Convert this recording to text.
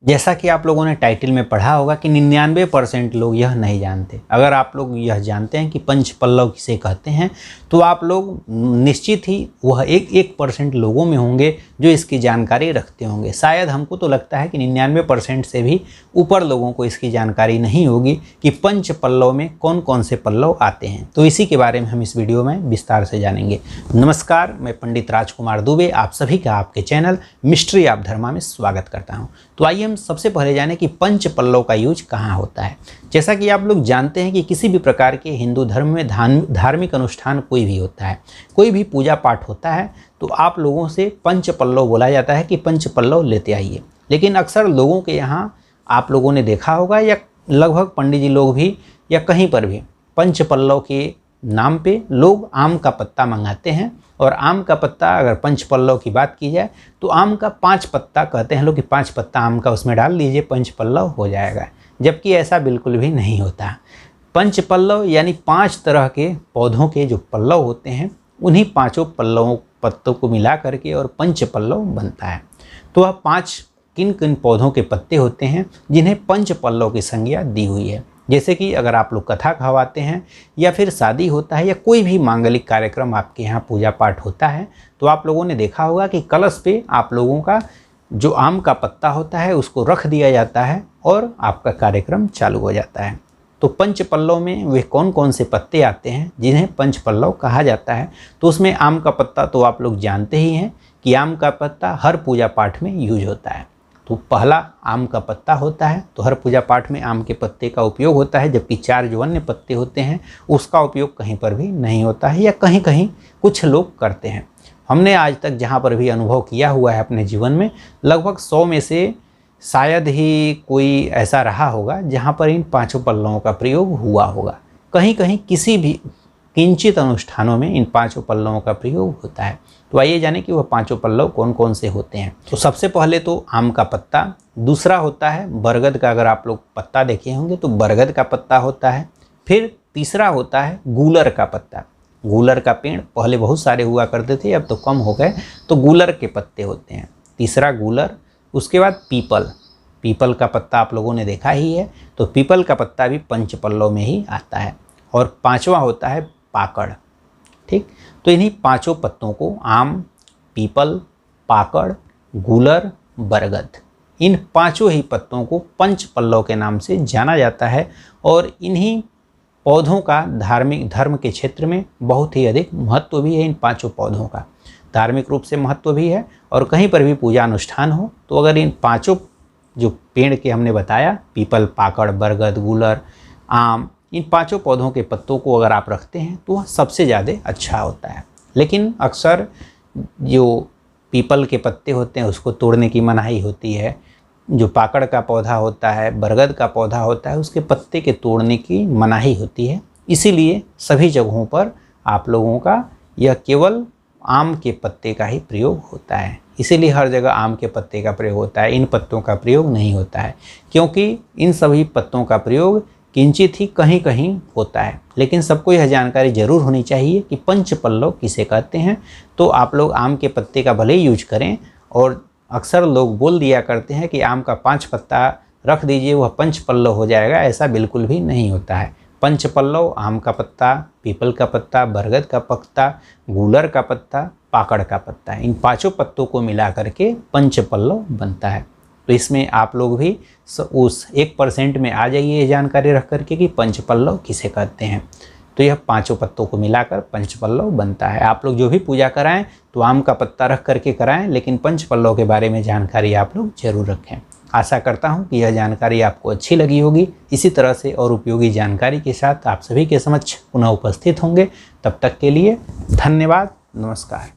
जैसा कि आप लोगों ने टाइटल में पढ़ा होगा कि 99% लोग यह नहीं जानते। अगर आप लोग यह जानते हैं कि पंच पल्लव किसे कहते हैं तो आप लोग निश्चित ही वह 1% लोगों में होंगे जो इसकी जानकारी रखते होंगे। शायद हमको तो लगता है कि 99% से भी ऊपर लोगों को इसकी जानकारी नहीं होगी कि पंच पल्लव में कौन कौन से पल्लव आते हैं। तो इसी के बारे में हम इस वीडियो में विस्तार से जानेंगे। नमस्कार, मैं पंडित राजकुमार दुबे आप सभी का आपके चैनल मिस्ट्री ऑफ धर्मा में स्वागत करता हूँ। तो आइए हम सबसे पहले जाने कि पंच पल्लव का यूज कहाँ होता है। जैसा कि आप लोग जानते हैं कि किसी भी प्रकार के हिंदू धर्म में धार्मिक अनुष्ठान कोई भी होता है, कोई भी पूजा पाठ होता है तो आप लोगों से पंच पल्लव बोला जाता है कि पंच पल्लव लेते आइए। लेकिन अक्सर लोगों के यहाँ आप लोगों ने देखा होगा या लगभग पंडित जी लोग भी या कहीं पर भी पंच पल्लव के नाम पे लोग आम का पत्ता मंगाते हैं। और आम का पत्ता अगर पंच पल्लव की बात की जाए तो आम का 5 पत्ता कहते हैं लोग कि 5 पत्ता आम का उसमें डाल लीजिए, पंच पल्लव हो जाएगा। जबकि ऐसा बिल्कुल भी नहीं होता। पंच पल्लव यानी 5 तरह के पौधों के जो पल्लव होते हैं उन्हीं 5 पत्तों को मिला करके और पंच पल्लव बनता है। तो वह 5 किन किन पौधों के पत्ते होते हैं जिन्हें पंच पल्लव की संज्ञा दी हुई है। जैसे कि अगर आप लोग कथा कहवाते हैं या फिर शादी होता है या कोई भी मांगलिक कार्यक्रम आपके यहाँ पूजा पाठ होता है तो आप लोगों ने देखा होगा कि कलश पे आप लोगों का जो आम का पत्ता होता है उसको रख दिया जाता है और आपका कार्यक्रम चालू हो जाता है। तो पंच पल्लव में वे कौन कौन से पत्ते आते हैं जिन्हें पंच पल्लव कहा जाता है। तो उसमें आम का पत्ता तो आप लोग जानते ही हैं कि आम का पत्ता हर पूजा पाठ में यूज होता है। तो पहला आम का पत्ता होता है तो हर पूजा पाठ में आम के पत्ते का उपयोग होता है। जबकि 4 जो अन्य पत्ते होते हैं उसका उपयोग कहीं पर भी नहीं होता है या कहीं कहीं कुछ लोग करते हैं। हमने आज तक जहाँ पर भी अनुभव किया हुआ है अपने जीवन में लगभग 100 में से शायद ही कोई ऐसा रहा होगा जहाँ पर इन 5 पल्लवों का प्रयोग हुआ होगा। कहीं कहीं किसी भी किंचित अनुष्ठानों में इन 5 पल्लवों का प्रयोग होता है। तो आइए जाने कि वह 5 पल्लव कौन कौन से होते हैं। तो सबसे पहले तो आम का पत्ता, दूसरा होता है बरगद का। अगर आप लोग पत्ता देखे होंगे तो बरगद का पत्ता होता है। फिर तीसरा होता है गूलर का पत्ता। गूलर का पेड़ पहले बहुत सारे हुआ करते थे, अब तो कम हो गए, तो गूलर के पत्ते होते हैं। तीसरा गूलर, उसके बाद पीपल का पत्ता आप लोगों ने देखा ही है, तो पीपल का पत्ता भी पंच पल्लव में ही आता है। और 5वां होता है पाकड़। ठीक, तो इन्हीं 5 पत्तों को आम, पीपल, पाकड़, गूलर, बरगद, इन 5 ही पत्तों को पंच पल्लव के नाम से जाना जाता है। और इन्हीं पौधों का धार्मिक धर्म के क्षेत्र में बहुत ही अधिक महत्व भी है। इन 5 पौधों का धार्मिक रूप से महत्व भी है और कहीं पर भी पूजा अनुष्ठान हो तो अगर इन 5 जो पेड़ के हमने बताया, पीपल, पाकड़, बरगद, गूलर, आम, इन 5 पौधों के पत्तों को अगर आप रखते हैं तो वह सबसे ज़्यादा अच्छा होता है। लेकिन अक्सर जो पीपल के पत्ते होते हैं उसको तोड़ने की मनाही होती है। जो पाकड़ का पौधा होता है, बरगद का पौधा होता है, उसके पत्ते के तोड़ने की मनाही होती है। इसीलिए सभी जगहों पर आप लोगों का यह केवल आम के पत्ते का ही प्रयोग होता है। इसीलिए हर जगह आम के पत्ते का प्रयोग होता है, इन पत्तों का प्रयोग नहीं होता है, क्योंकि इन सभी पत्तों का प्रयोग किंचित ही कहीं कहीं होता है। लेकिन सबको यह जानकारी जरूर होनी चाहिए कि पंच पल्लव किसे कहते हैं। तो आप लोग आम के पत्ते का भले ही यूज करें, और अक्सर लोग बोल दिया करते हैं कि आम का 5 पत्ता रख दीजिए वह पंच पल्लव हो जाएगा। ऐसा बिल्कुल भी नहीं होता है। पंच पल्लव आम का पत्ता, पीपल का पत्ता, बरगद का पत्ता, गूलर का पत्ता, पाकड़ का पत्ता, इन 5 पत्तों को मिला करके पंच पल्लव बनता है। तो इसमें आप लोग भी उस 1% में आ जाइए जानकारी रख करके कि पंच पल्लव किसे कहते हैं। तो यह 5 पत्तों को मिलाकर पंच पल्लव बनता है। आप लोग जो भी पूजा कराएं तो आम का पत्ता रख करके कराएं, लेकिन पंच पल्लव के बारे में जानकारी आप लोग जरूर रखें। आशा करता हूं कि यह जानकारी आपको अच्छी लगी होगी। इसी तरह से और उपयोगी जानकारी के साथ आप सभी के समक्ष पुनः उपस्थित होंगे। तब तक के लिए धन्यवाद, नमस्कार।